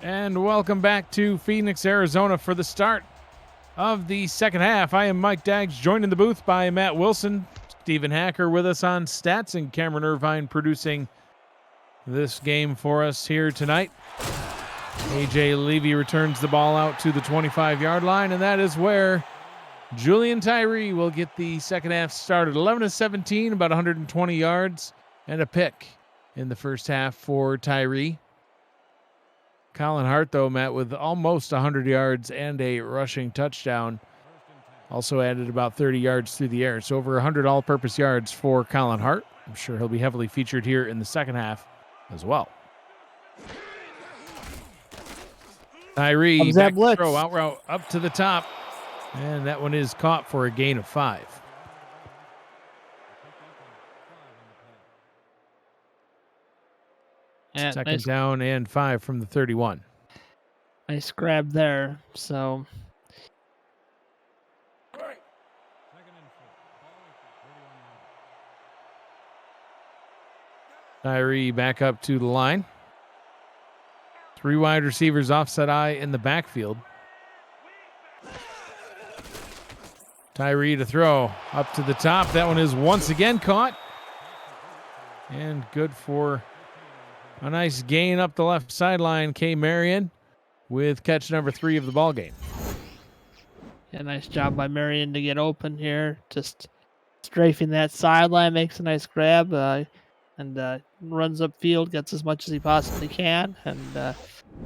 And welcome back to Phoenix, Arizona for the start of the second half. I am Mike Daggs, joined in the booth by Matt Wilson, Stephen Hacker with us on stats, and Cameron Irvine producing this game for us here tonight. AJ Levy returns the ball out to the 25-yard line, and that is where Julian Tyree will get the second half started. 11-17, about 120 yards, and a pick in the first half for Tyree. Colin Hart, though, Matt, with almost 100 yards and a rushing touchdown, also added about 30 yards through the air. So over 100 all-purpose yards for Colin Hart. I'm sure he'll be heavily featured here in the second half as well. Tyree, back throw, out route, up to the top. And that one is caught for a gain of 5. Yeah, second nice, down and 5 from the 31. Nice grab there. So Tyree back up to the line. 3 wide receivers offset eye in the backfield. Tyree to throw up to the top. That one is once again caught. And good for a nice gain up the left sideline. K. Marion with catch number 3 of the ball game. yeah, nice job by Marion to get open here. Just strafing that sideline, makes a nice grab, and runs upfield, gets as much as he possibly can, and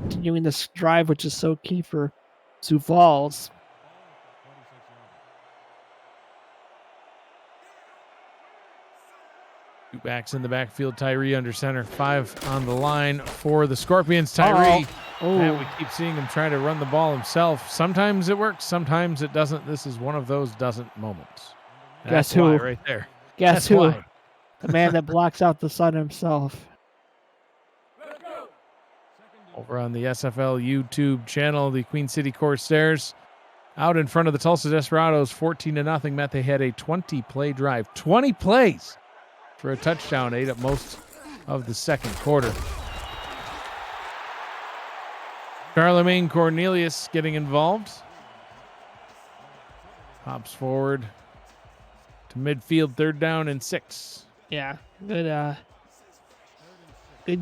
continuing this drive, which is so key for Sioux Falls. Two backs in the backfield. Tyree under center. 5 on the line for the Scorpions. Tyree. And we keep seeing him try to run the ball himself. Sometimes it works. Sometimes it doesn't. This is one of those doesn't moments. Guess who? Right there. Guess who? Why. The man that blocks out the sun himself. Over on the SFL YouTube channel, the Queen City Corsairs out in front of the Tulsa Desperados, 14-0. Matt, they had a 20-play drive. 20 plays for a touchdown, ate up most of the second quarter. Charlemagne Cornelius getting involved. Hops forward to midfield, 3rd down and 6. Yeah, good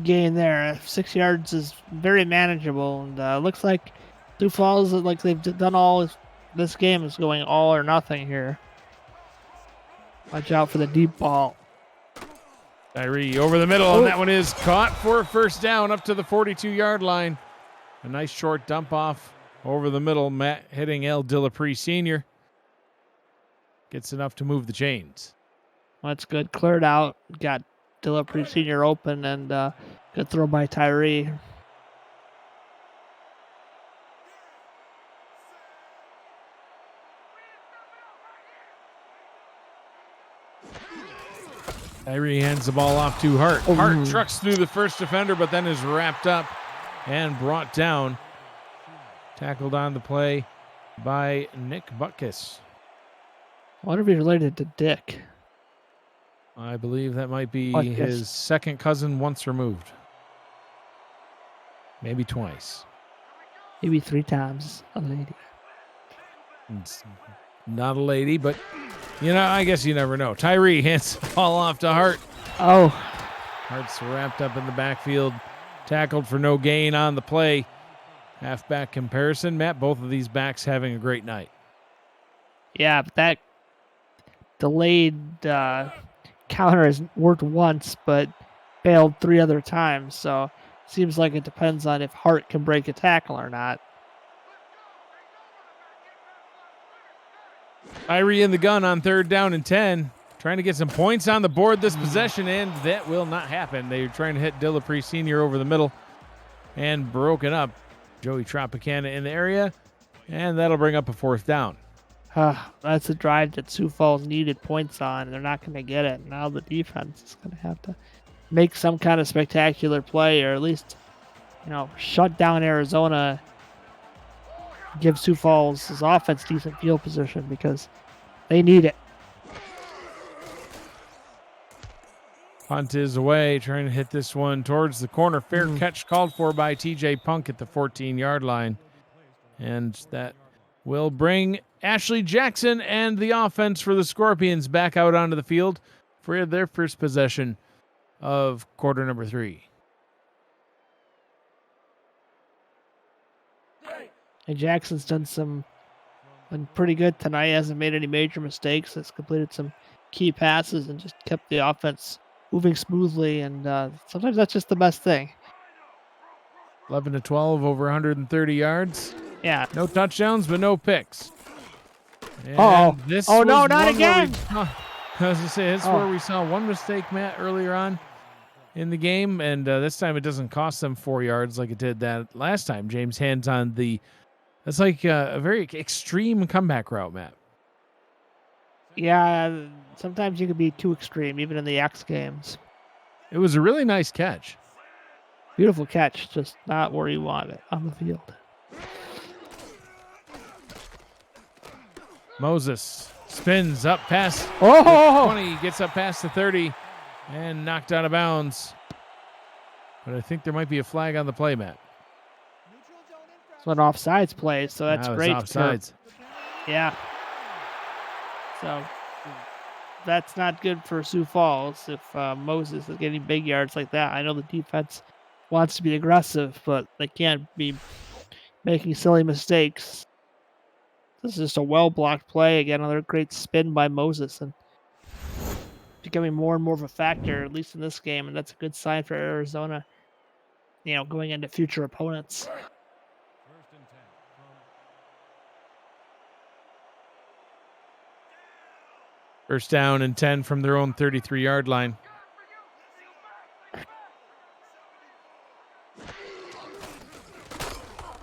gain there. 6 yards is very manageable, and looks like Sioux Falls, like they've done all this game, is going all or nothing here. Watch out for the deep ball. Tyree over the middle, and that one is caught for a first down up to the 42-yard line. A nice short dump off over the middle. Matt hitting El Dillapre Sr. Gets enough to move the chains. That's good. Cleared out. Got Dillapre Sr. open, and good throw by Tyree. Tyree hands the ball off to Hart. Hart trucks through the first defender, but then is wrapped up and brought down. Tackled on the play by Nick Butkus. I wonder if he's related to Dick. I believe that might be his second cousin once removed. Maybe twice. Maybe 3 times a lady. It's not a lady, but, I guess you never know. Tyree hands the ball off to Hart. Hart's wrapped up in the backfield. Tackled for no gain on the play. Halfback comparison. Matt, both of these backs having a great night. Yeah, but that delayed counter has worked once, but failed 3 other times. So seems like it depends on if Hart can break a tackle or not. Tyree in the gun on 3rd down and 10. Trying to get some points on the board this possession, and that will not happen. They're trying to hit Dillapre Sr. over the middle and broken up. Joey Tropicana in the area, and that'll bring up a 4th down. That's a drive that Sioux Falls needed points on, and they're not going to get it. Now the defense is going to have to make some kind of spectacular play, or at least, shut down Arizona, give Sioux Falls' offense decent field position, because they need it. Punt is away, trying to hit this one towards the corner. Fair catch called for by TJ Punk at the 14-yard line. And that will bring Ashley Jackson and the offense for the Scorpions back out onto the field for their first possession of quarter number 3. And Jackson's been pretty good tonight. He hasn't made any major mistakes. Has completed some key passes and just kept the offense moving smoothly. And sometimes that's just the best thing. 11 to 12, over 130 yards. Yeah. No touchdowns, but no picks. Oh, this oh no, was not one again! I was going to say, this is where we saw one mistake, Matt, earlier on in the game. And this time it doesn't cost them 4 yards like it did that last time. James hands on the... That's like a very extreme comeback route, Matt. Yeah, sometimes you can be too extreme, even in the X games. It was a really nice catch. Beautiful catch, just not where you want it on the field. Moses spins up past Oh! 20, gets up past the 30, and knocked out of bounds. But I think there might be a flag on the play, Matt. It's an offsides play, so that's great. Offsides. Yeah. So that's not good for Sioux Falls if Moses is getting big yards like that. I know the defense wants to be aggressive, but they can't be making silly mistakes. This is just a well-blocked play. Again, another great spin by Moses, and becoming more and more of a factor, at least in this game, and that's a good sign for Arizona, going into future opponents. First down and 10 from their own 33-yard line.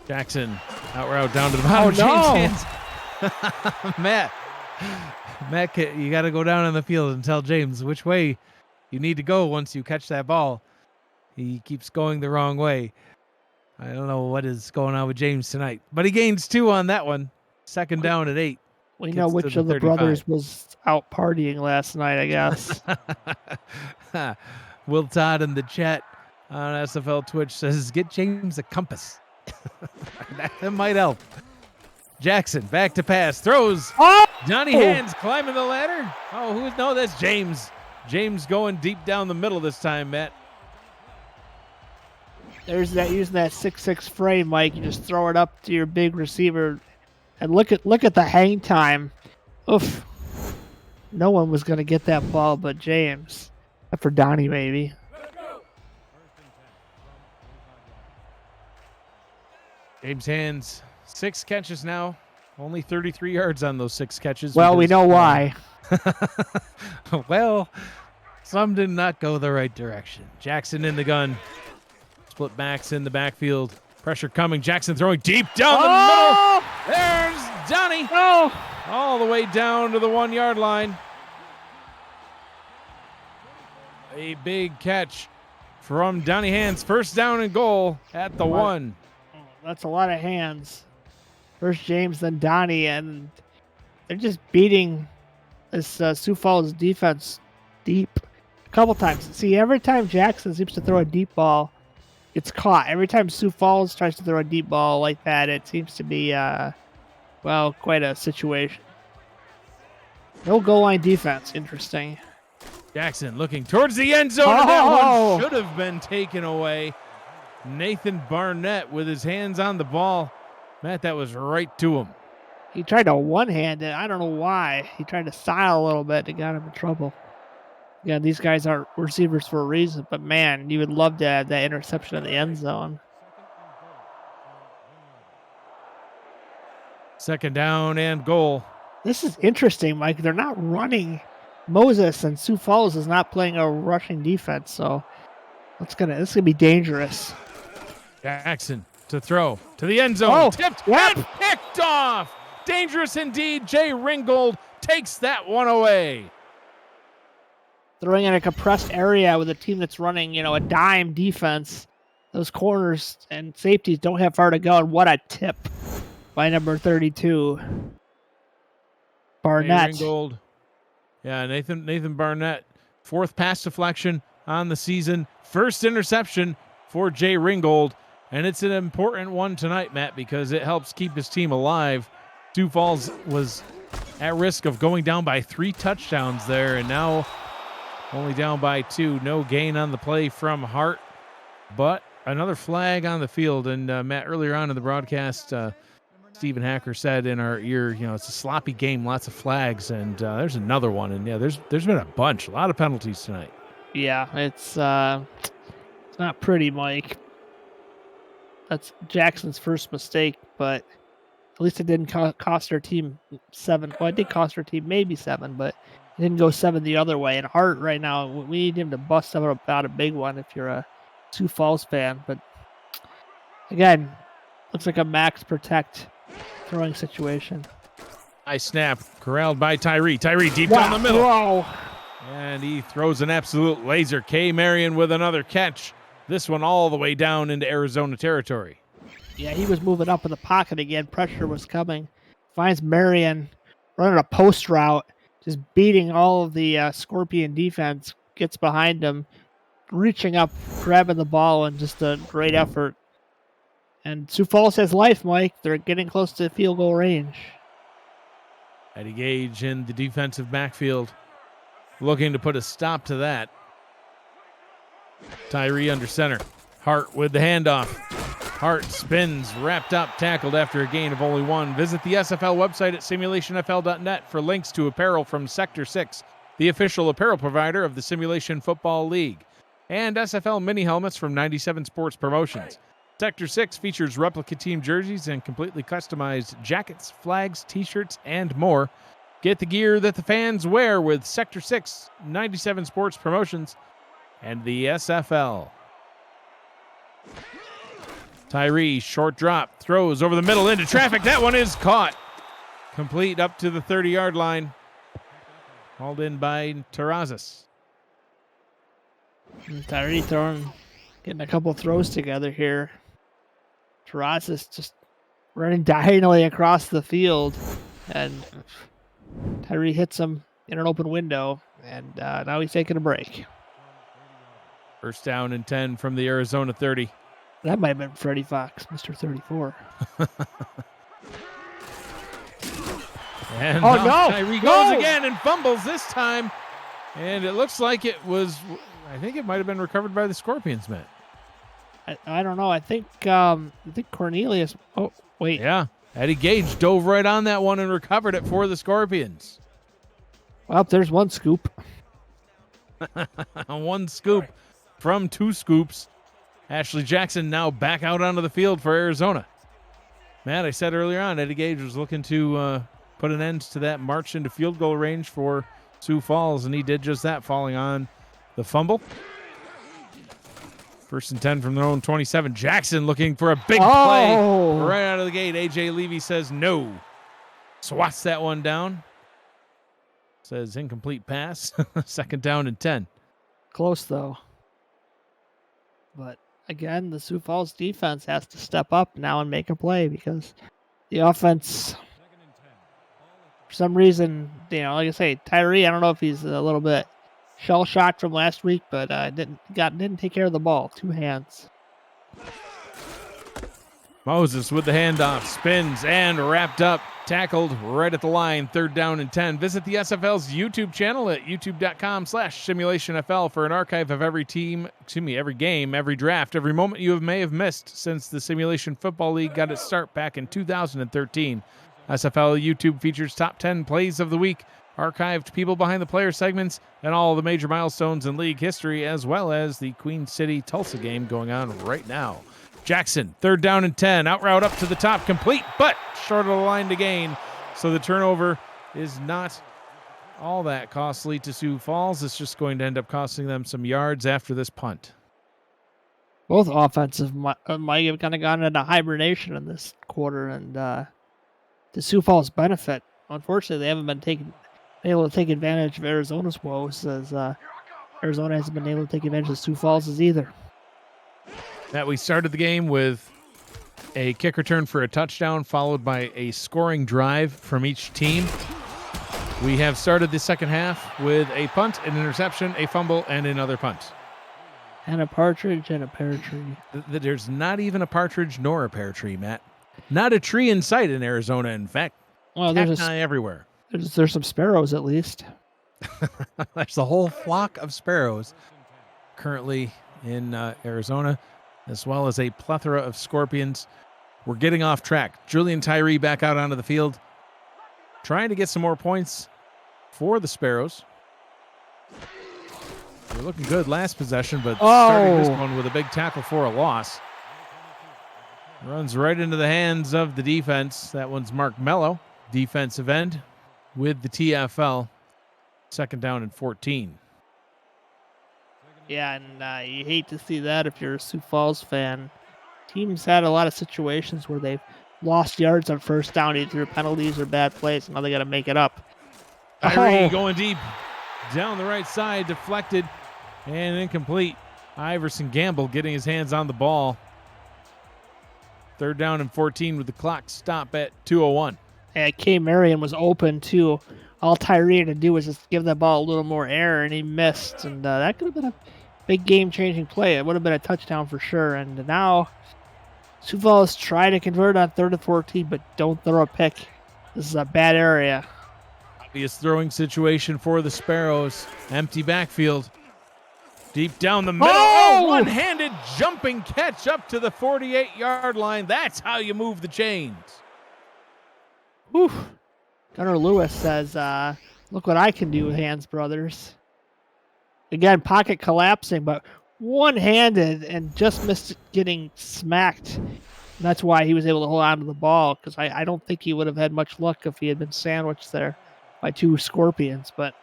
Jackson, out route down to the bottom. Oh, no. James hands. Matt, you got to go down on the field and tell James which way you need to go once you catch that ball. He keeps going the wrong way. I don't know what is going on with James tonight, but he gains 2 on that one. Second down at 8. We know which of the 35. brothers was out partying last night, I guess. Will Todd in the chat on SFL Twitch says, get James a compass. that might help. Jackson back to pass. Throws. Oh! Donnie Hands climbing the ladder. Oh, no, that's James. James going deep down the middle this time, Matt. There's that, using that 6'6" frame, Mike. You just throw it up to your big receiver. And look at the hang time. Oof. No one was going to get that ball but James. Except for Donnie, maybe. James Hands, 6 catches now. Only 33 yards on those 6 catches. Well, we know why. Well, some did not go the right direction. Jackson in the gun. Split backs in the backfield. Pressure coming. Jackson throwing deep down the middle. There's Donnie. Oh! All the way down to the 1-yard line. A big catch from Donnie Hands. First down and goal at the 1. That's a lot of hands. First James, then Donnie, and they're just beating this Sioux Falls defense deep a couple times. See, every time Jackson seems to throw a deep ball, it's caught. Every time Sioux Falls tries to throw a deep ball like that, it seems to be, quite a situation. No goal line defense. Interesting. Jackson looking towards the end zone, and that one should have been taken away. Nathan Barnett with his hands on the ball. Matt, that was right to him. He tried to one-hand it. I don't know why. He tried to style a little bit. It got him in trouble. Yeah, these guys aren't receivers for a reason, but man, you would love to have that interception in the end zone. Second down and goal. This is interesting, Mike. They're not running. Moses and Sioux Falls is not playing a rushing defense, so this is gonna be dangerous. Jackson to throw to the end zone. Tipped and picked off. Dangerous indeed. Jay Ringgold takes that one away. Throwing in a compressed area with a team that's running, a dime defense. Those corners and safeties don't have far to go, and what a tip by number 32. Barnett. Jay Ringgold. Yeah, Nathan Barnett 4th pass deflection on the season, 1st interception for Jay Ringgold, and it's an important one tonight, Matt, because it helps keep his team alive. Sioux Falls was at risk of going down by 3 touchdowns there, and now only down by 2. No gain on the play from Hart, but another flag on the field. And Matt, earlier on in the broadcast, Stephen Hacker said in our ear, it's a sloppy game, lots of flags, and there's another one. And there's been a bunch, a lot of penalties tonight. Yeah, it's not pretty, Mike. That's Jackson's first mistake, but at least it didn't cost our team 7. Well, it did cost our team maybe 7, but it didn't go 7 the other way. And Hart right now, we need him to bust out a big one if you're a Sioux Falls fan. But again, looks like a max protect throwing situation. Nice snap, corralled by Tyree. Tyree deep down the middle. Whoa. And he throws an absolute laser. K. Marion with another catch. This one all the way down into Arizona territory. Yeah, he was moving up in the pocket again. Pressure was coming. Finds Marion running a post route, just beating all of the Scorpion defense. Gets behind him, reaching up, grabbing the ball, and just a great effort. And Sioux Falls has life, Mike. They're getting close to field goal range. Eddie Gage in the defensive backfield, looking to put a stop to that. Tyree under center. Hart with the handoff. Hart spins, wrapped up, tackled after a gain of only 1. Visit the SFL website at simulationfl.net for links to apparel from Sector 6, the official apparel provider of the Simulation Football League, and SFL mini helmets from 97 Sports Promotions. Sector 6 features replica team jerseys and completely customized jackets, flags, t-shirts, and more. Get the gear that the fans wear with Sector 6, 97 Sports Promotions, and the SFL. Tyree, short drop, throws over the middle into traffic. That one is caught. Complete up to the 30-yard line. Hauled in by Terrazas. Tyree getting a couple throws together here. Terrazas just running diagonally across the field, and Tyree hits him in an open window, and now he's taking a break. First down and 10 from the Arizona 30. That might have been Freddie Fox, Mr. 34. And oh, no! Tyree goes again and fumbles this time. And it looks like it was, I think it might have been recovered by the Scorpions, Matt. I don't know. I think Cornelius. Oh, wait. Yeah. Eddie Gage dove right on that one and recovered it for the Scorpions. Well, there's one scoop. 1 scoop from 2 scoops. Ashley Jackson now back out onto the field for Arizona. Matt, I said earlier on, Eddie Gage was looking to put an end to that march into field goal range for Sioux Falls, and he did just that, falling on the fumble. First and 10 from their own 27. Jackson looking for a big play right out of the gate. A.J. Levy says no. Swats that one down. Says incomplete pass. Second down and 10. Close, though. But again, the Sioux Falls defense has to step up now and make a play, because the offense, for some reason, like I say, Tyree, I don't know if he's a little bit shell-shocked from last week, but didn't take care of the ball. 2 hands. Moses with the handoff, spins and wrapped up, tackled right at the line. Third down and 10. Visit the SFL's YouTube channel at youtube.com/simulationfl for an archive of every game, every draft, every moment you may have missed since the Simulation Football League got its start back in 2013. SFL YouTube features top 10 plays of the week, archived people behind the player segments, and all the major milestones in league history, as well as the Queen City-Tulsa game going on right now. Jackson, third down and 10, out route up to the top, complete, but short of the line to gain. So the turnover is not all that costly to Sioux Falls. It's just going to end up costing them some yards after this punt. Both offensive might have kind of gone into hibernation in this quarter, and to Sioux Falls' benefit, unfortunately, they haven't been able to take advantage of Arizona's woes, as Arizona hasn't been able to take advantage of Sioux Falls' either. That we started the game with a kick return for a touchdown, followed by a scoring drive from each team. We have started the second half with a punt, an interception, a fumble, and another punt. And a partridge and a pear tree. There's not even a partridge nor a pear tree, Matt. Not a tree in sight in Arizona, in fact. Well, Cacti everywhere. There's some sparrows at least. There's a whole flock of sparrows currently in Arizona, as well as a plethora of scorpions. We're getting off track. Julian Tyree back out onto the field, trying to get some more points for the Sparrows. They're looking good last possession, but starting this one with a big tackle for a loss. Runs right into the hands of the defense. That one's Mark Mello, defensive end, with the TFL. Second down and 14. Yeah, and you hate to see that if you're a Sioux Falls fan. Teams had a lot of situations where they've lost yards on first down either through penalties or bad plays, and now they got to make it up. Tyree going deep down the right side, deflected and incomplete. Iverson Gamble getting his hands on the ball. Third down and 14 with the clock stop at 2:01. And K. Marion was open too. All Tyree had to do was just give that ball a little more air, and he missed. And that could have been a big game-changing play. It would have been a touchdown for sure. And now Sioux Falls try to convert on 3rd and 14, but don't throw a pick. This is a bad area. Obvious throwing situation for the Sparrows. Empty backfield. Deep down the middle. Oh, one-handed jumping catch up to the 48-yard line. That's how you move the chains. Whew. Gunnar Lewis says, look what I can do with hands, brothers. Again, pocket collapsing, but one-handed and just missed getting smacked. And that's why he was able to hold on to the ball, because I don't think he would have had much luck if he had been sandwiched there by two scorpions. But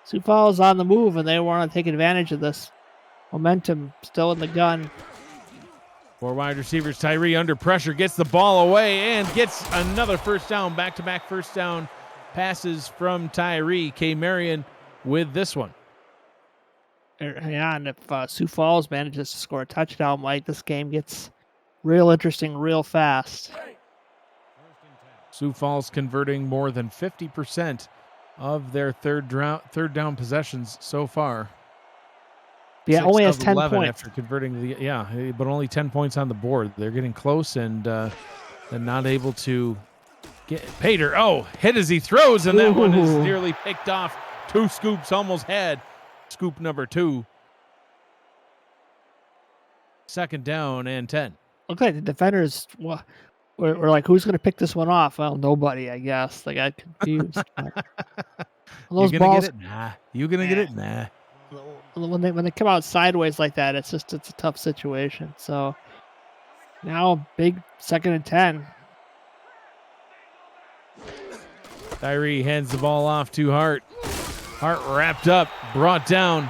Sioux Falls on the move, and they want to take advantage of this momentum still in the gun. Four wide receivers. Tyree under pressure, gets the ball away and gets another first down. Back-to-back first down passes from Tyree. K. Marion with this one. Yeah, and if Sioux Falls manages to score a touchdown, Mike, this game gets real interesting real fast. Sioux Falls converting more than 50% of their third down possessions so far. Yeah, only has 10 points after converting but only 10 points on the board. They're getting close and not able to get Pater. Oh, hit as he throws, and that one is nearly picked off. 2 scoops almost had. Scoop number 2. Second down and 10. Okay, the defenders were like, who's going to pick this one off? Well, nobody, I guess. They got confused. Those balls, get it? Nah. You going to get it? Nah. When they come out sideways like that, it's a tough situation. So now big 2nd and 10. Tyree hands the ball off to Hart. Hart wrapped up, brought down,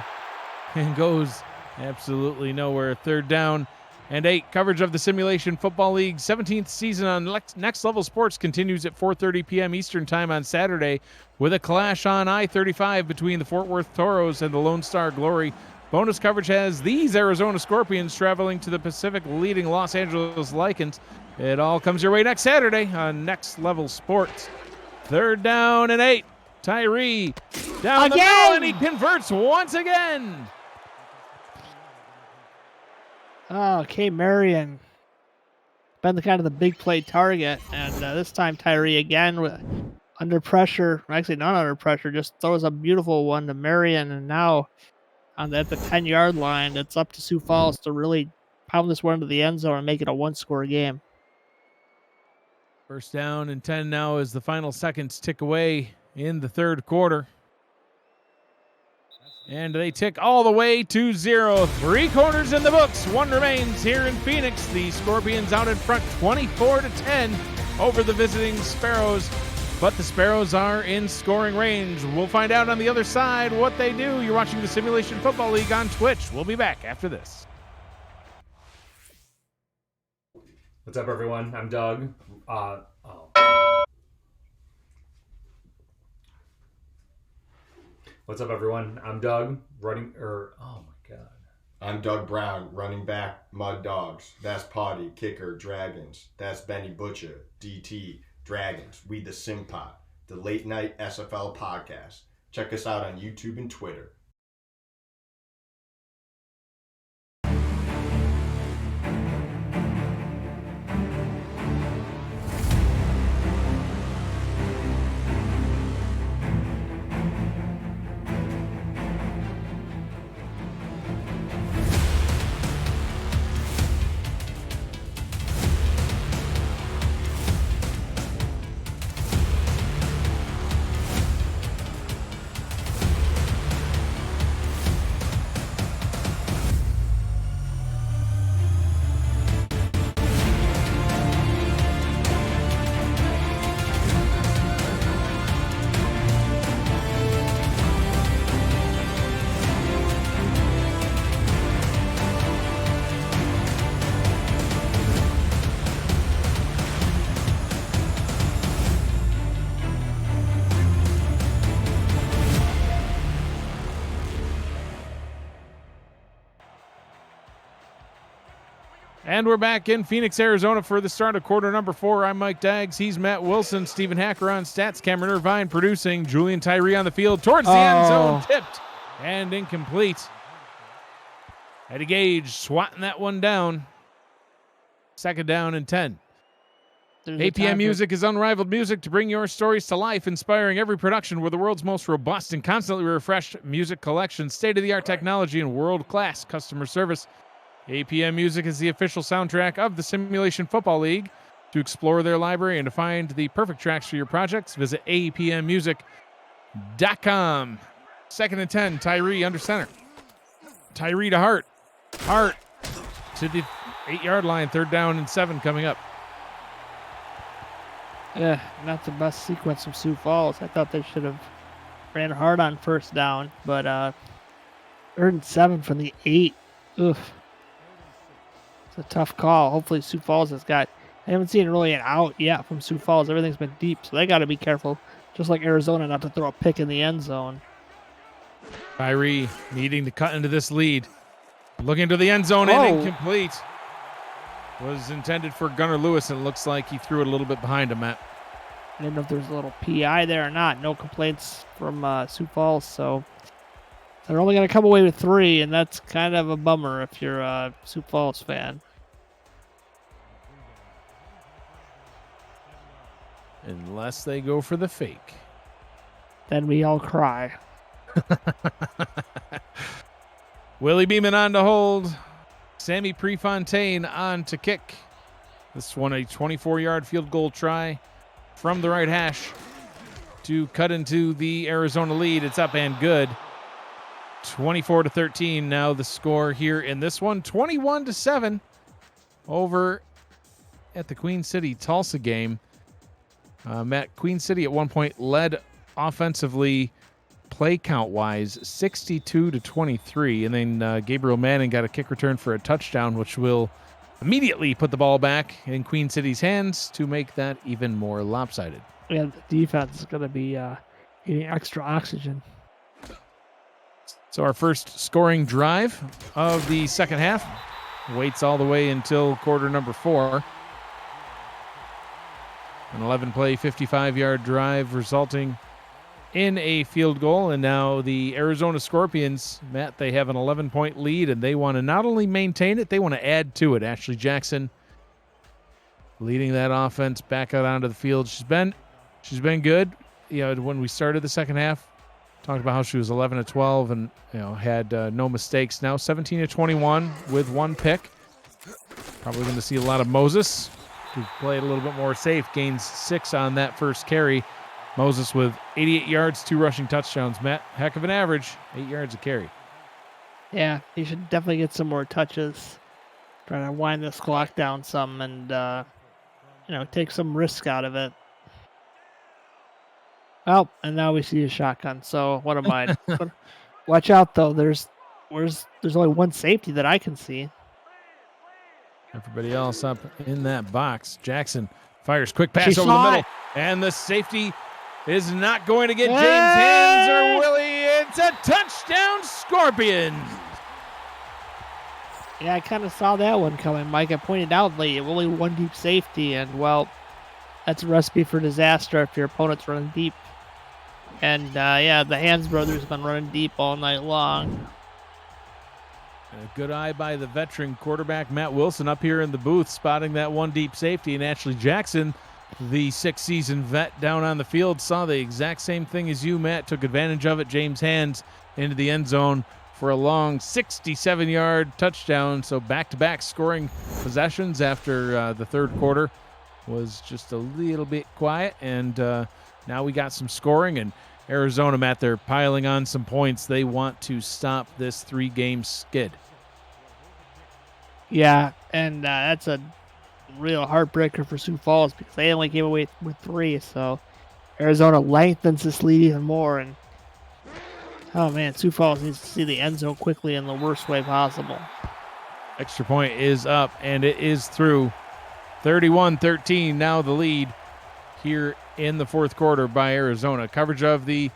and goes absolutely nowhere. 3rd down and 8. Coverage of the Simulation Football League 17th season on Next Level Sports continues at 4:30 p.m. Eastern Time on Saturday with a clash on I-35 between the Fort Worth Toros and the Lone Star Glory. Bonus coverage has these Arizona Scorpions traveling to the Pacific, leading Los Angeles Lycans. It all comes your way next Saturday on Next Level Sports. 3rd down and 8. Tyree down the middle, and he converts once again. Oh, K. Marion been the big play target, and this time Tyree again under pressure. Actually, not under pressure, just throws a beautiful one to Marion, and now at the 10-yard line, it's up to Sioux Falls to really pound this one into the end zone and make it a 1-score game. First down and 10 now as the final seconds tick away in the 3rd quarter. And they tick all the way to 0. 3 quarters in the books. 1 remains here in Phoenix. The Scorpions out in front 24-10 over the visiting Sparrows. But the Sparrows are in scoring range. We'll find out on the other side what they do. You're watching the Simulation Football League on Twitch. We'll be back after this. What's up, everyone? I'm Doug. What's up, everyone? I'm Doug, I'm Doug Brown, running back, Mud Dogs. That's Potty, Kicker, Dragons. That's Benny Butcher, DT, Dragons. We the Sim Pot. the Late Night SFL podcast. Check us out on YouTube and Twitter. And we're back in Phoenix, Arizona for the start of quarter number 4. I'm Mike Daggs. He's Matt Wilson. Stephen Hacker on stats. Cameron Irvine producing. Julian Tyree on the field towards the end zone. Tipped and incomplete. Eddie Gage swatting that one down. Second down and 10. APM Music is unrivaled music to bring your stories to life, inspiring every production with the world's most robust and constantly refreshed music collection, state-of-the-art technology, and world-class customer service. APM Music is the official soundtrack of the Simulation Football League. To explore their library and to find the perfect tracks for your projects, visit apmmusic.com. Second and 10, Tyree under center. Tyree to Hart. Hart to the 8-yard line, third down and 7 coming up. Yeah, not the best sequence from Sioux Falls. I thought they should have ran hard on first down, but third and 7 from the 8. Oof. It's a tough call. Hopefully Sioux Falls has got... I haven't seen really an out yet from Sioux Falls. Everything's been deep, so they got to be careful, just like Arizona, not to throw a pick in the end zone. Tyree needing to cut into this lead. Looking to the end zone and incomplete. Was intended for Gunnar Lewis, and it looks like he threw it a little bit behind him, Matt. I didn't know if there's a little PI there or not. No complaints from Sioux Falls, so they're only going to come away with 3, and that's kind of a bummer if you're a Sioux Falls fan. Unless they go for the fake. Then we all cry. Willie Beeman on to hold. Sammy Prefontaine on to kick. This one a 24-yard field goal try from the right hash to cut into the Arizona lead. It's up and good. 24-13 now the score here in this one. 21-7 over at the Queen City Tulsa game. Matt, Queen City at one point led offensively, play count wise, 62-23, and then Gabriel Manning got a kick return for a touchdown, which will immediately put the ball back in Queen City's hands to make that even more lopsided. Yeah, the defense is going to be getting extra oxygen. So our first scoring drive of the second half waits all the way until quarter number 4. An 11-play, 55-yard drive resulting in a field goal. And now the Arizona Scorpions, Matt, they have an 11-point lead, and they want to not only maintain it, they want to add to it. Ashley Jackson leading that offense back out onto the field. She's been good. You know, when we started the second half, talked about how she was 11-12 and had no mistakes. Now 17-21 with 1 pick. Probably going to see a lot of Moses, who played a little bit more safe, gains 6 on that first carry. Moses with 88 yards, 2 rushing touchdowns. Matt, heck of an average, 8 yards a carry. Yeah, he should definitely get some more touches. Trying to wind this clock down some and, take some risk out of it. Well, and now we see a shotgun, so what am I? Watch out, though. There's only one safety that I can see. Everybody else up in that box. Jackson fires quick pass over the middle, and the safety is not going to get James Hands or Willie. It's a touchdown, Scorpions. Yeah, I kind of saw that one coming, Mike. I pointed out late, only one deep safety, and, well, that's a recipe for disaster if your opponent's running deep. And yeah, the Hans brothers been running deep all night long. A good eye by the veteran quarterback Matt Wilson up here in the booth, spotting that one deep safety. And Ashley Jackson, the sixth-season vet down on the field, saw the exact same thing as you, Matt. Took advantage of it. James Hands into the end zone for a long 67-yard touchdown. So back-to-back scoring possessions after the third quarter was just a little bit quiet. And now we got some scoring. And Arizona, Matt, they're piling on some points. They want to stop this 3-game skid. Yeah, and that's a real heartbreaker for Sioux Falls because they only came away with 3. So Arizona lengthens this lead even more. And oh man, Sioux Falls needs to see the end zone quickly in the worst way possible. Extra point is up, and it is through. 31-13, now the lead here in the fourth quarter by Arizona. Coverage of the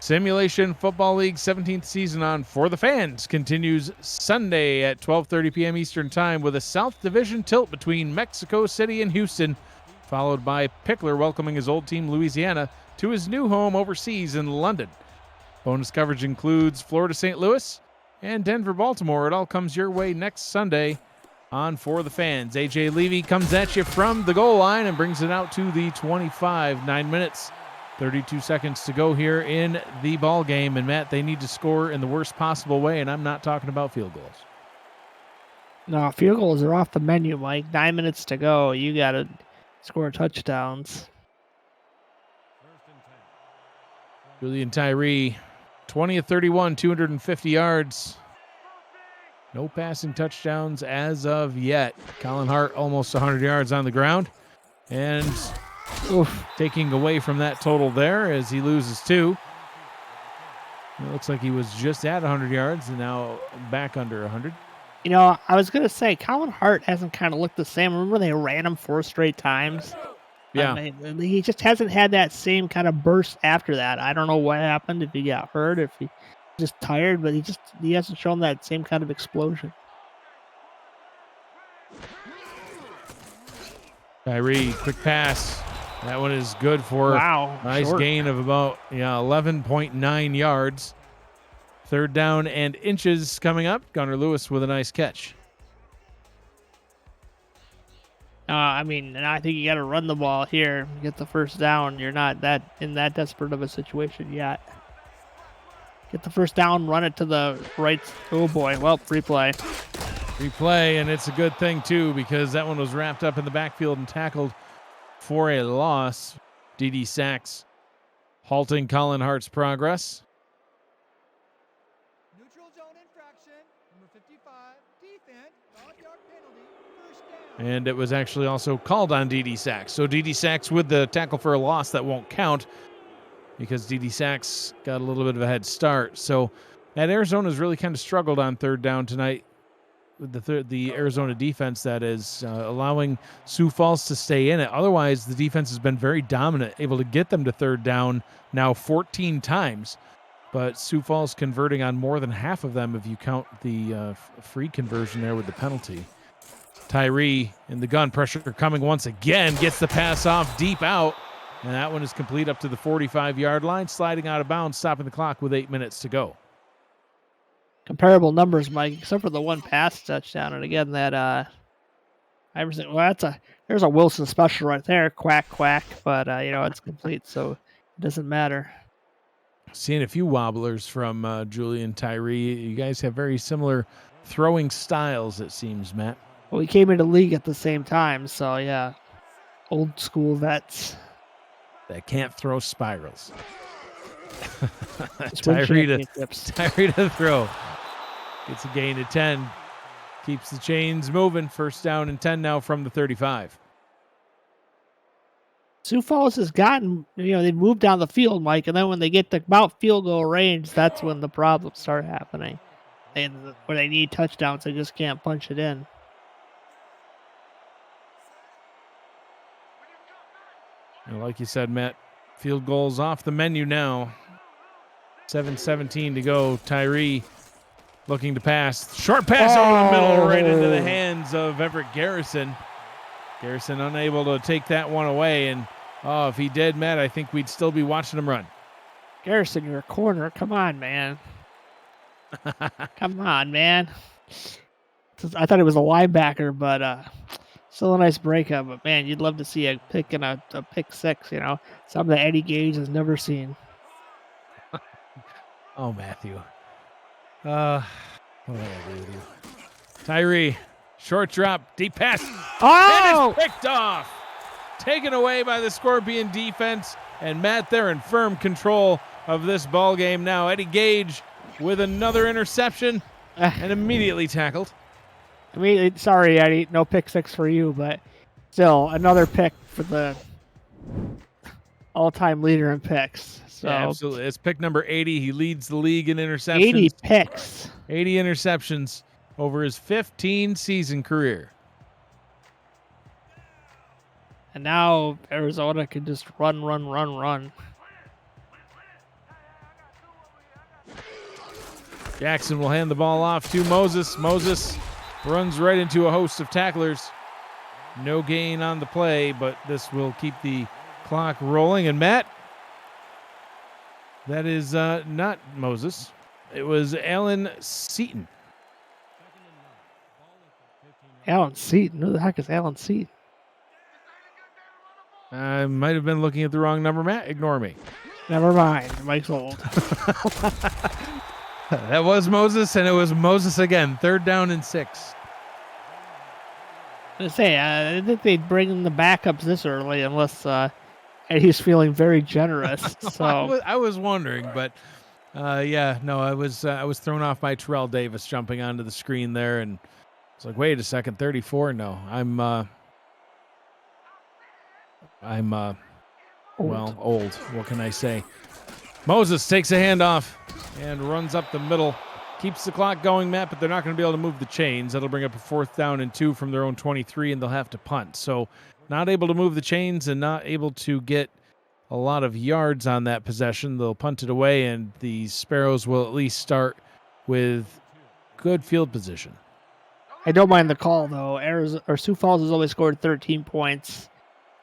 Simulation Football League 17th season on For the Fans continues Sunday at 12:30 p.m. Eastern Time with a South Division tilt between Mexico City and Houston, followed by Pickler welcoming his old team Louisiana to his new home overseas in London. Bonus coverage includes Florida St. Louis and Denver Baltimore. It all comes your way next Sunday on For the Fans. AJ Levy comes at you from the goal line and brings it out to the 25. 9 minutes, 32 seconds to go here in the ball game. And Matt, they need to score in the worst possible way, and I'm not talking about field goals. No, field goals are off the menu, Mike. 9 minutes to go. You got to score touchdowns. Julian Tyree, 20 of 31, 250 yards. No passing touchdowns as of yet. Colin Hart almost 100 yards on the ground. And taking away from that total there as he loses 2. It looks like he was just at 100 yards and now back under 100. You know, I was going to say, Colin Hart hasn't kind of looked the same. Remember they ran him 4 straight times? Yeah. He just hasn't had that same kind of burst after that. I don't know what happened, if he got hurt, if he just tired, but he hasn't shown that same kind of explosion. Tyree, quick pass. That one is good for wow, nice short gain of about 11.9 yards. Third down and inches coming up. Gunnar Lewis with a nice catch. I mean, and I think you got to run the ball here, get the first down. You're not in that desperate of a situation yet. Get the first down, run it to the right. Oh boy, well, replay. Replay, and it's a good thing too because that one was wrapped up in the backfield and tackled for a loss. D.D. Sachs halting Colin Hart's progress. Neutral zone infraction, number 55, defense, 5-yard penalty, first down. And it was actually also called on D.D. Sachs. So D.D. Sachs with the tackle for a loss that won't count because D.D. Sachs got a little bit of a head start. So that Arizona's really kind of struggled on third down tonight with the Arizona defense that is allowing Sioux Falls to stay in it. Otherwise, the defense has been very dominant, able to get them to third down now 14 times. But Sioux Falls converting on more than half of them if you count the free conversion there with the penalty. Tyree in the gun, pressure coming once again, gets the pass off deep out, and that one is complete up to the 45-yard line, sliding out of bounds, stopping the clock with 8 minutes to go. Comparable numbers, Mike, except for the one pass touchdown, and again that Iverson. Well, there's a Wilson special right there, quack quack, but it's complete, so it doesn't matter. Seeing a few wobblers from Julian Tyree. You guys have very similar throwing styles, it seems, Matt. Well, we came into the league at the same time, so yeah, old school vets. That can't throw spirals. Tyree to throw. Gets a gain of 10. Keeps the chains moving. First down and 10 now from the 35. Sioux Falls has gotten, they move down the field, Mike, and then when they get to about field goal range, that's when the problems start happening. And when they need touchdowns, they just can't punch it in. And like you said, Matt, field goals off the menu now. 7:17 to go. Tyree looking to pass. Short pass over the middle, right into the hands of Everett Garrison. Garrison unable to take that one away. And if he did, Matt, I think we'd still be watching him run. Garrison, you're a corner. Come on, man. Come on, man. I thought it was a linebacker, but still a nice breakup. But man, you'd love to see a pick and a pick six. You know, something that Eddie Gage has never seen. Oh, Matthew. What do I do with you? Tyree, short drop, deep pass. Oh! And it's picked off. Taken away by the Scorpion defense. And Matt, they're in firm control of this ball game now. Eddie Gage with another interception and immediately tackled. I mean, sorry, Eddie, no pick six for you, but still another pick for the all-time leader in picks. So Yeah, absolutely. It's pick number 80. He leads the league in interceptions. 80 picks. 80 interceptions over his 15-season career. And now Arizona can just run. Jackson will hand the ball off to Moses. Moses runs right into a host of tacklers. No gain on the play, but this will keep the clock rolling. And Matt, that is not Moses. It was Alan Seaton. Alan Seaton. Who the heck is Alan Seaton? I might have been looking at the wrong number, Matt. Ignore me. Never mind. Mike's old. That was Moses, and it was Moses again. 3rd down and 6. I say, I think they'd bring in the backups this early unless Eddie's feeling very generous. So I was wondering, but I was thrown off by Terrell Davis jumping onto the screen there, and it's like, wait a second, 34? No, I'm old. What can I say? Moses takes a handoff and runs up the middle. Keeps the clock going, Matt, but they're not going to be able to move the chains. That'll bring up a 4th down and 2 from their own 23, and they'll have to punt. So not able to move the chains and not able to get a lot of yards on that possession. They'll punt it away, and the Sparrows will at least start with good field position. I don't mind the call, though. Sioux Falls has only scored 13 points.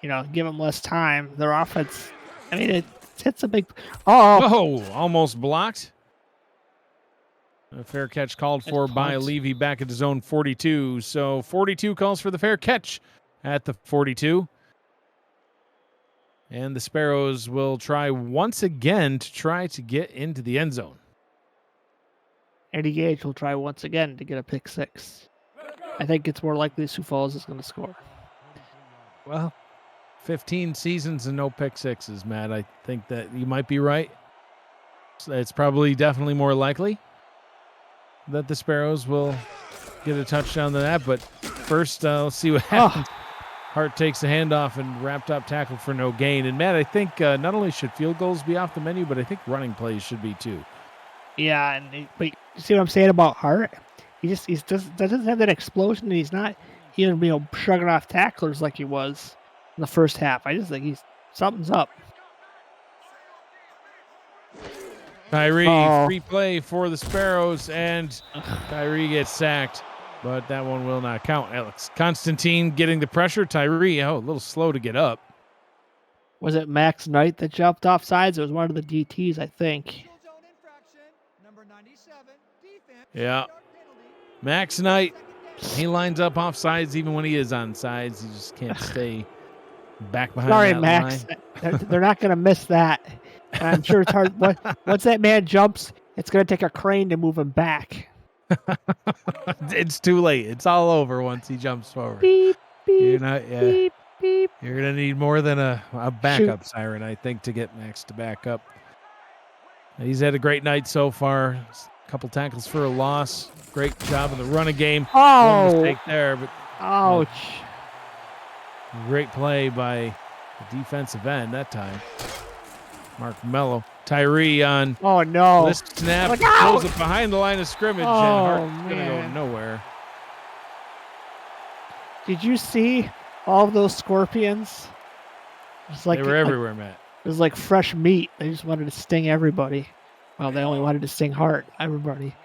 You know, give them less time. Their offense, I mean, it hits a big... Oh, almost blocked. A fair catch called for by Levy back at his own 42. So 42 calls for the fair catch at the 42. And the Sparrows will try once again to get into the end zone. Eddie Gage will try once again to get a pick six. I think it's more likely Sioux Falls is going to score. Well, 15 seasons and no pick sixes, Matt. I think that you might be right. It's probably definitely more likely that the Sparrows will get a touchdown than that. But first, let's see what happens. Hart takes the handoff and wrapped up tackle for no gain. And Matt, I think not only should field goals be off the menu, but I think running plays should be too. Yeah, but you see what I'm saying about Hart? He doesn't have that explosion, and he's not even shrugging off tacklers like he was in the first half. I just think something's up. Tyree, free play for the Sparrows, and Tyree gets sacked, but that one will not count. Alex Constantine getting the pressure. Tyree, a little slow to get up. Was it Max Knight that jumped off sides? It was one of the DTs, I think. Number 97, defense, Yeah. Max Knight, he lines up off sides even when he is on sides. He just can't stay back behind that Max. line. They're not going to miss that. I'm sure it's hard. Once that man jumps, it's going to take a crane to move him back. It's too late. It's all over once he jumps forward. Beep, beep, Beep, beep. You're going to need more than a backup siren, I think, to get Max to back up. He's had a great night so far. A couple tackles for a loss. Great job in the running game. Oh! One mistake there, but Ouch. Great play by the defensive end that time. Mark Mello. Tyree on this snap. Pulls it behind the line of scrimmage. And Hart's going to go nowhere. Did you see all of those scorpions? They were everywhere, Matt. It was like fresh meat. They just wanted to sting everybody. Well, they only wanted to sting Hart, everybody.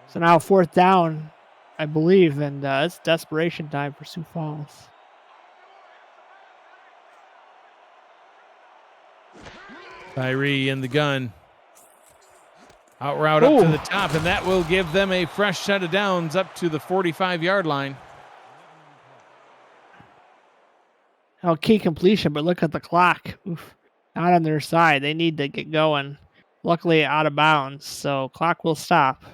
So now 4th down, I believe, and it's desperation time for Sioux Falls. Tyree in the gun. Out route up to Ooh. the top, and that will give them a fresh set of downs up to the 45-yard line. Oh, key completion, but look at the clock. Oof. Not on their side. They need to get going. Luckily, out of bounds, so clock will stop.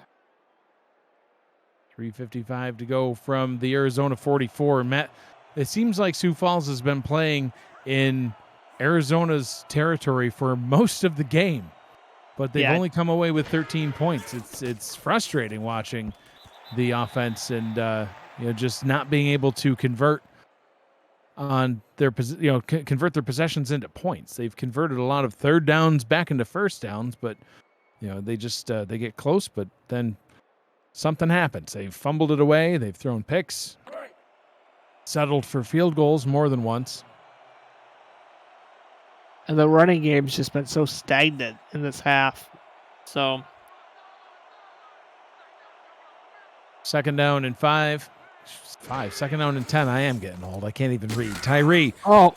3:55 to go from the Arizona 44. Matt, it seems like Sioux Falls has been playing in Arizona's territory for most of the game, but they've Yeah. only come away with 13 points. It's frustrating watching the offense and just not being able to convert on their convert their possessions into points. They've converted a lot of third downs back into first downs, but they just they get close, but then something happens. They've fumbled it away. They've thrown picks, settled for field goals more than once. And the running game's just been so stagnant in this half. So, Second down and 5. Second down and 10. I am getting old. I can't even read. Tyree. oh,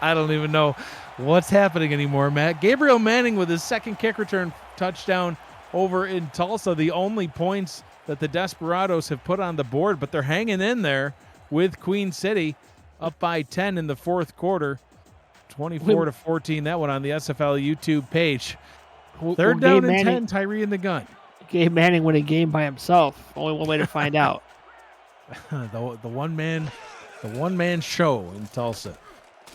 I don't even know what's happening anymore, Matt. Gabriel Manning with his second kick return touchdown over in Tulsa. The only points that the Desperados have put on the board, but they're hanging in there with Queen City up by 10 in the fourth quarter. 24-14, that one on the SFL YouTube page. Third down and 10, Tyree in the gun. Gabe Manning win a game by himself. Only one way to find out. the one man show in Tulsa.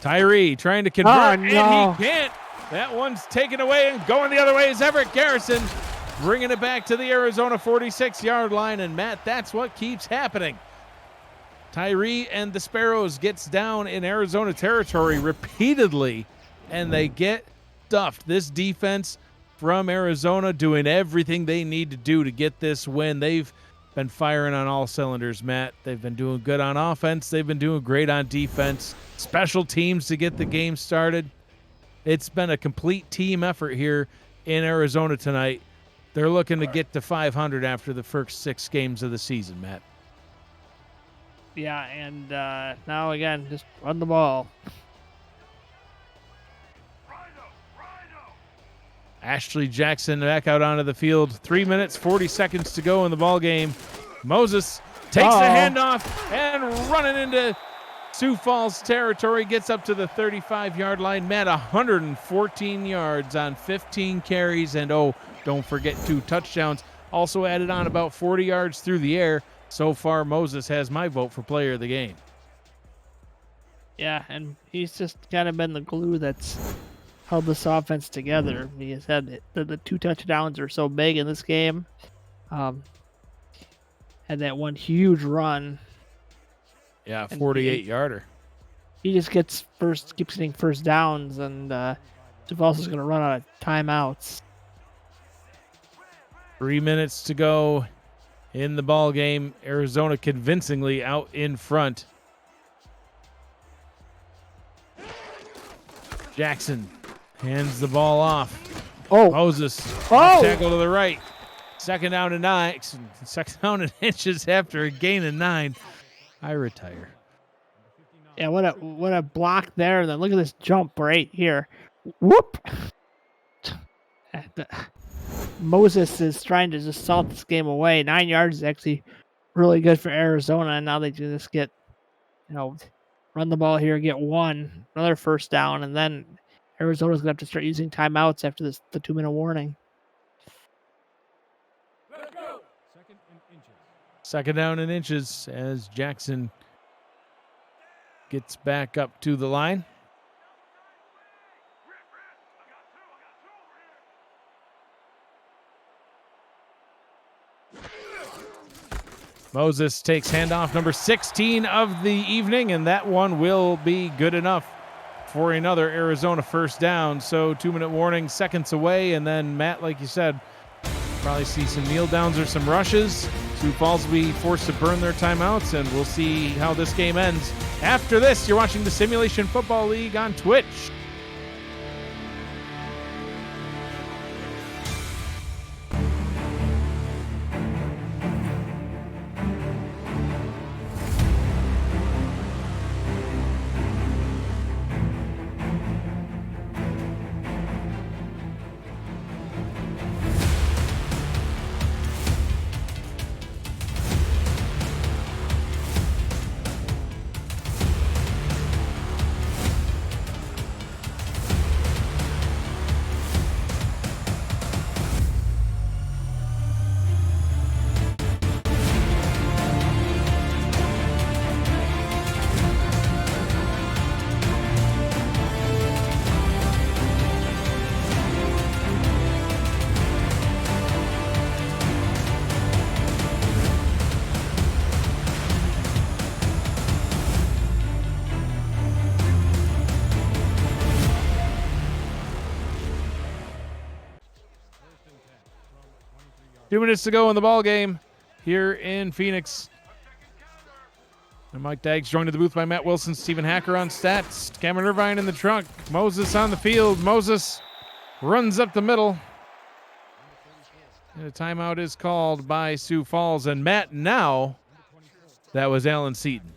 Tyree trying to convert, no. and he can't. That one's taken away, and going the other way is Everett Garrison, bringing it back to the Arizona 46-yard line. And Matt, that's what keeps happening. Tyree and the Sparrows gets down in Arizona territory repeatedly, and they get stuffed. This defense from Arizona doing everything they need to do to get this win. They've been firing on all cylinders, Matt. They've been doing good on offense. They've been doing great on defense. Special teams to get the game started. It's been a complete team effort here in Arizona tonight. They're looking to get to 500 after the first 6 games of the season, Matt. Yeah, and now again, just run the ball. Ashley Jackson back out onto the field. 3 minutes, 40 seconds to go in the ball game. Moses takes the handoff and running into Sioux Falls territory, gets up to the 35-yard line. Matt, 114 yards on 15 carries, and don't forget 2 touchdowns. Also added on about 40 yards through the air. So far, Moses has my vote for player of the game. Yeah, and he's just kind of been the glue that's held this offense together. He has had the 2 touchdowns are so big in this game. Had that one huge run. Yeah, 48-yarder. He just keeps getting first downs, and Sioux Falls is going to run out of timeouts. 3 minutes to go in the ball game. Arizona convincingly out in front. Jackson hands the ball off. Moses tackle to the right. Second down and 9. Second down and inches after a gain of 9. I retire. Yeah, what a block there. And then look at this jump right here. Whoop! Moses is trying to just salt this game away. 9 yards is actually really good for Arizona. And now they just get, run the ball here, get another first down, and then Arizona's going to have to start using timeouts after the 2-minute warning. Second down and inches as Jackson gets back up to the line. Moses takes handoff number 16 of the evening, and that one will be good enough for another Arizona first down. So 2-minute warning, seconds away, and then Matt, like you said, probably see some kneel downs or some rushes. Sioux Falls will be forced to burn their timeouts, and we'll see how this game ends. After this, you're watching the Simulation Football League on Twitch. 2 minutes to go in the ball game here in Phoenix. And Mike Daggs joined in the booth by Matt Wilson, Stephen Hacker on stats, Cameron Irvine in the trunk, Moses on the field. Moses runs up the middle. And a timeout is called by Sioux Falls. And Matt, now that was Alan Seaton,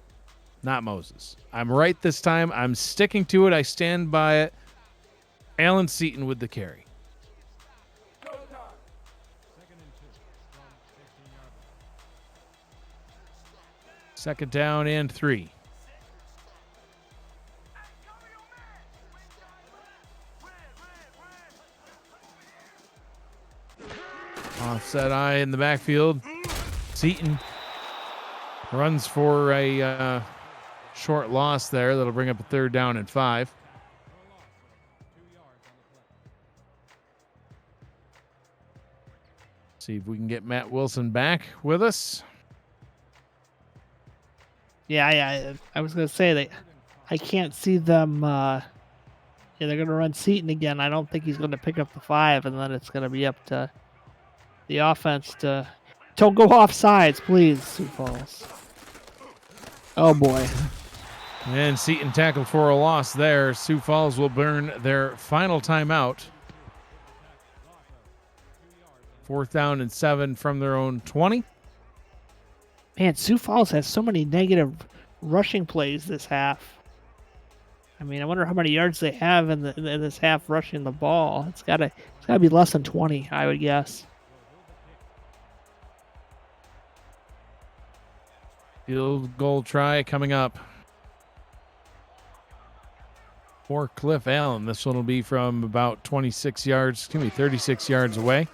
not Moses. I'm right this time. I'm sticking to it. I stand by it. Alan Seaton with the carry. Second down and 3. Offset eye in the backfield. Seaton runs for a short loss there. That'll bring up a 3rd down and 5. See if we can get Matt Wilson back with us. Yeah. I was going to say that I can't see them. They're going to run Seaton again. I don't think he's going to pick up the 5, and then it's going to be up to the offense to. Don't go off sides, please, Sioux Falls. Oh, boy. And Seaton tackled for a loss there. Sioux Falls will burn their final timeout. 4th down and 7 from their own 20. Man, Sioux Falls has so many negative rushing plays this half. I mean, I wonder how many yards they have in this half rushing the ball. It's gotta be less than 20, I would guess. Field goal try coming up for Cliff Allen. This one will be from about 36 yards, 36 yards away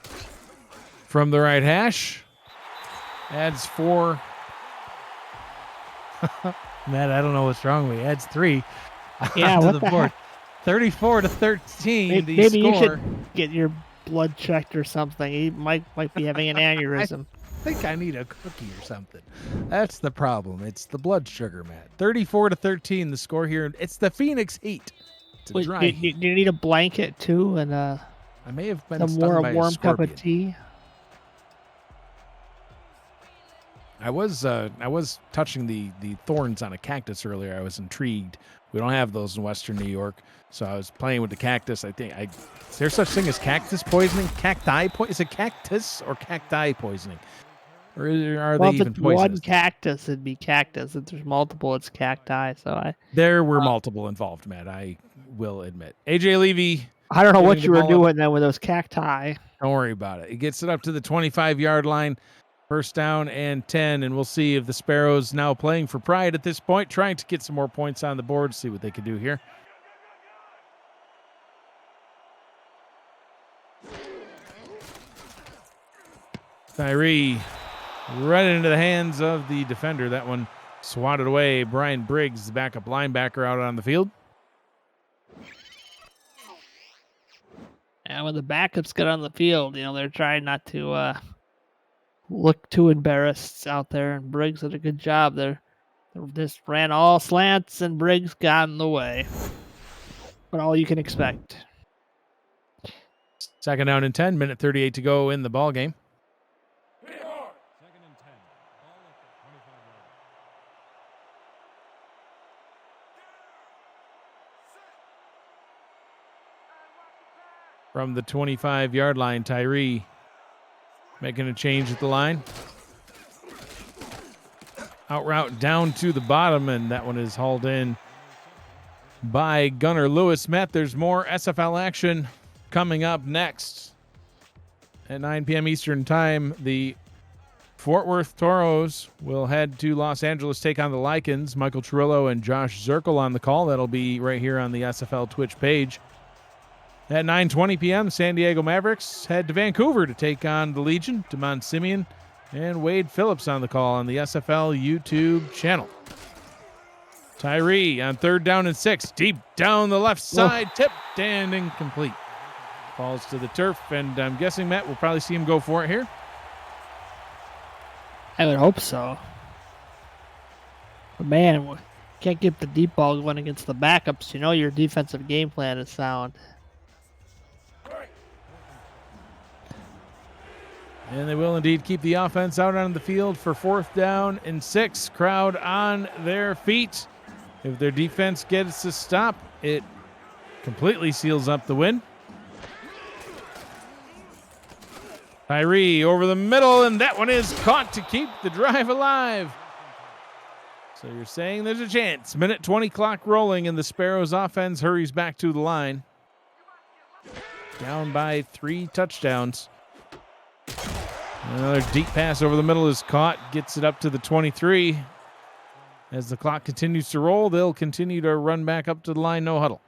from the right hash. Adds 4. Matt, I don't know what's wrong with me. Adds 3. Yeah, onto what the the board. heck? 34-13. Maybe the score. you should get your blood checked or something. He might be having an aneurysm. I think I need a cookie or something. That's the problem. It's the blood sugar, Matt. 34-13, the score here. It's the Phoenix Heat. It's a Wait, dry do heat. you need a blanket too, and I may have been some stung by a warm cup scorpion. of tea? I was touching the thorns on a cactus earlier. I was intrigued. We don't have those in Western New York, so I was playing with the cactus. Is there such thing as cactus poisoning? Cacti is it cactus or cacti poisoning? Or are Well, they if even it's one poisonous? cactus, it'd be cactus. If there's multiple, it's cacti. So There were multiple involved, Matt. I will admit. AJ Levy. I don't know Giving what the you were ball up. doing then with those cacti. Don't worry about it. He gets it up to the 25-yard line. 1st down and 10, and we'll see if the Sparrows now playing for pride at this point, trying to get some more points on the board, see what they can do here. Tyree right into the hands of the defender. That one swatted away. Brian Briggs, the backup linebacker, out on the field. And when the backups get on the field, they're trying not to look too embarrassed out there. And Briggs did a good job there. They just ran all slants, and Briggs got in the way. But all you can expect. 2nd down and 10, minute 38 to go in the ball game. From the 25-yard line, Tyree making a change at the line. Out route down to the bottom, and that one is hauled in by Gunnar Lewis. Matt, there's more SFL action coming up next. At 9 p.m. Eastern Time, the Fort Worth Toros will head to Los Angeles, take on the Lycans. Michael Trillo and Josh Zirkel on the call. That'll be right here on the SFL Twitch page. At 9:20 p.m., San Diego Mavericks head to Vancouver to take on the Legion. Damon Simeon and Wade Phillips on the call on the SFL YouTube channel. Tyree on 3rd down and 6. Deep down the left side, tipped and incomplete. Falls to the turf, and I'm guessing, Matt, we'll probably see him go for it here. I would hope so. But man, can't get the deep ball going against the backups. Your defensive game plan is sound. And they will indeed keep the offense out on the field for 4th down and 6. Crowd on their feet. If their defense gets a stop, it completely seals up the win. Tyree over the middle, and that one is caught to keep the drive alive. So you're saying there's a chance. Minute 20 clock rolling, and the Sparrows offense hurries back to the line. Down by 3 touchdowns. Another deep pass over the middle is caught, gets it up to the 23. As the clock continues to roll, they'll continue to run back up to the line, no huddle.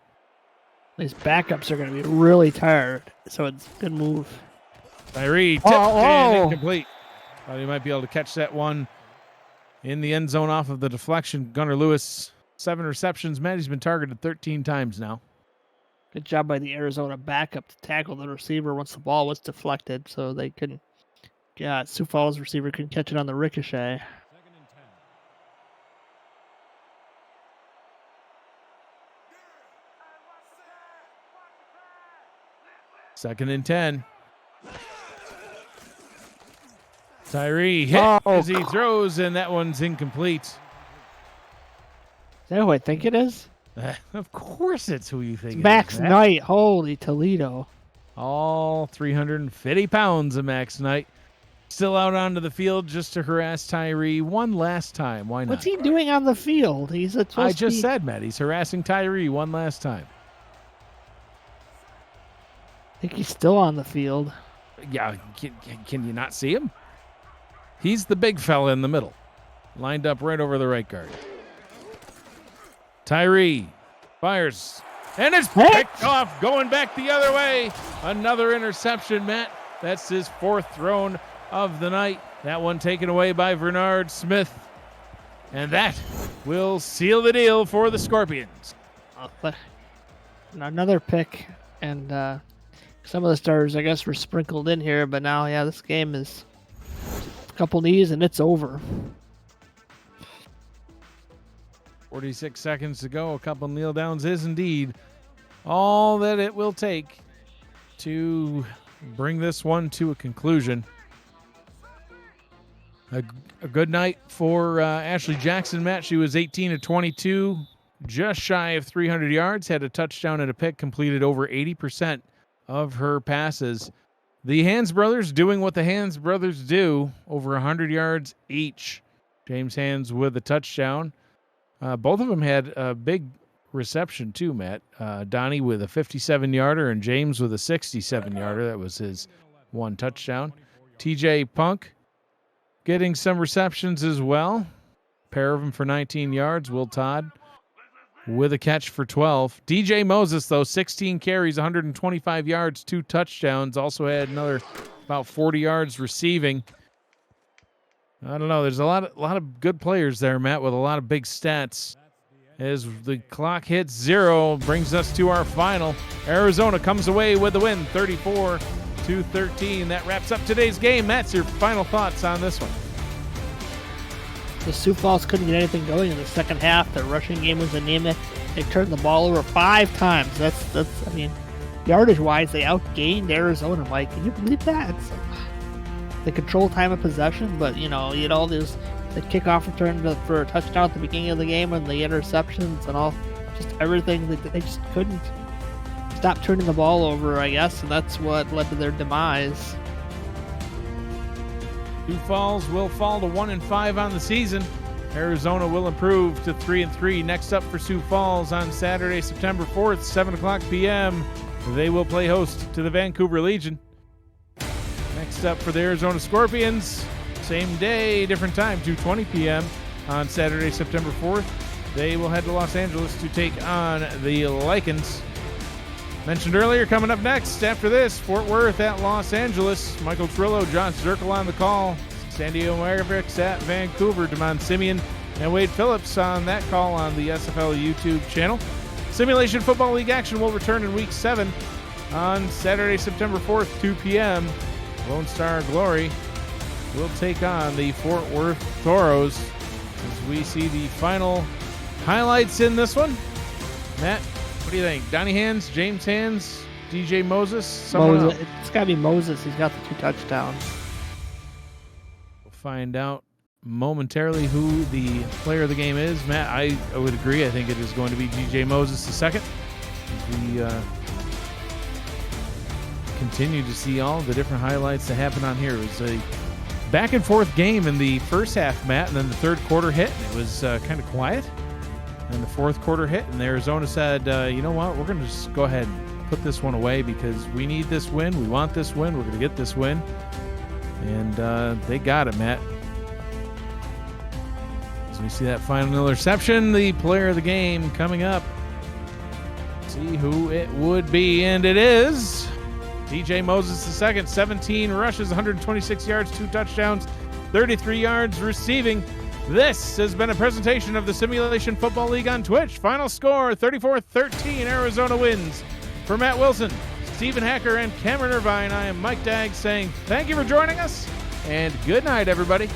These backups are going to be really tired, so it's a good move. Tyree tipped and incomplete. Thought he might be able to catch that one in the end zone off of the deflection. Gunnar Lewis, 7 receptions. Matt, he's been targeted 13 times now. Good job by the Arizona backup to tackle the receiver once the ball was deflected, so they couldn't. Yeah, Sioux Falls receiver couldn't catch it on the ricochet. Second and 10. Tyree hit as he throws, and that one's incomplete. Is that who I think it is? Of course it's who you think It's it Max is, Matt. Knight. Holy Toledo. All 350 pounds of Max Knight. Still out onto the field just to harass Tyree one last time. Why not? What's he doing on the field? He's I just said, Matt, he's harassing Tyree one last time. I think he's still on the field. Yeah, can you not see him? He's the big fella in the middle, lined up right over the right guard. Tyree fires, and it's picked off, going back the other way. Another interception, Matt. That's his 4th thrown of the night. That one taken away by Bernard Smith. And that will seal the deal for the Scorpions. Another pick, and some of the starters, I guess, were sprinkled in here, but now, yeah, this game is a couple knees and it's over. 46 seconds to go. A couple kneel downs is indeed all that it will take to bring this one to a conclusion. A good night for Ashley Jackson, Matt. She was 18 of 22, just shy of 300 yards, had a touchdown and a pick, completed over 80% of her passes. The Hands brothers doing what the Hands brothers do, over 100 yards each. James Hands with a touchdown. Both of them had a big reception too, Matt. Donnie with a 57-yarder and James with a 67-yarder. That was his one touchdown. TJ Punk getting some receptions as well. Pair of them for 19 yards. Will Todd with a catch for 12. DJ Moses, though, 16 carries, 125 yards, 2 touchdowns. Also had another about 40 yards receiving. I don't know. There's a lot of good players there, Matt, with a lot of big stats. As the clock hits 0, brings us to our final. Arizona comes away with the win, 34-13. That wraps up today's game. Matt's your final thoughts on this one. The Sioux Falls couldn't get anything going in the second half. Their rushing game was anemic. They turned the ball over 5 times. That's I mean, yardage-wise, they outgained Arizona, Mike. Can you believe that? They control time of possession, but, you had all this, the kickoff return for a touchdown at the beginning of the game and the interceptions and all, just everything. They just couldn't stop turning the ball over, I guess, and that's what led to their demise. Sioux Falls will fall to 1-5 on the season. Arizona will improve to 3-3. Next up for Sioux Falls on Saturday, September 4th, 7:00 p.m. They will play host to the Vancouver Legion. Next up for the Arizona Scorpions, same day, different time, 2:20 p.m. on Saturday, September 4th. They will head to Los Angeles to take on the Lycans. Mentioned earlier, coming up next after this, Fort Worth at Los Angeles. Michael Trillo, Josh Zirkel on the call. San Diego Mavericks at Vancouver. Damon Simeon and Wade Phillips on that call on the SFL YouTube channel. Simulation Football League action will return in Week 7 on Saturday, September 4th, 2 p.m. Lone Star Glory will take on the Fort Worth Toros as we see the final highlights in this one. Matt, what do you think? Donnie Hands, James Hands, DJ Moses, someone else? It's got to be Moses. He's got the 2 touchdowns. find out momentarily who the player of the game is. Matt, I would agree. I think it is going to be DJ Moses II. We continue to see all the different highlights that happen on here. It was a back and forth game in the first half, Matt, and then the third quarter hit, and it was kind of quiet. And the fourth quarter hit, and Arizona said, you know what, we're going to just go ahead and put this one away because we need this win. We want this win. We're going to get this win. And they got it, Matt. As we see that final interception, the player of the game coming up. See who it would be, and it is DJ Moses II. 17 rushes, 126 yards, 2 touchdowns, 33 yards receiving. This has been a presentation of the Simulation Football League on Twitch. Final score, 34-13, Arizona wins. For Matt Wilson, Stephen Hacker, and Cameron Irvine, I am Mike Dagg saying thank you for joining us, and good night, everybody.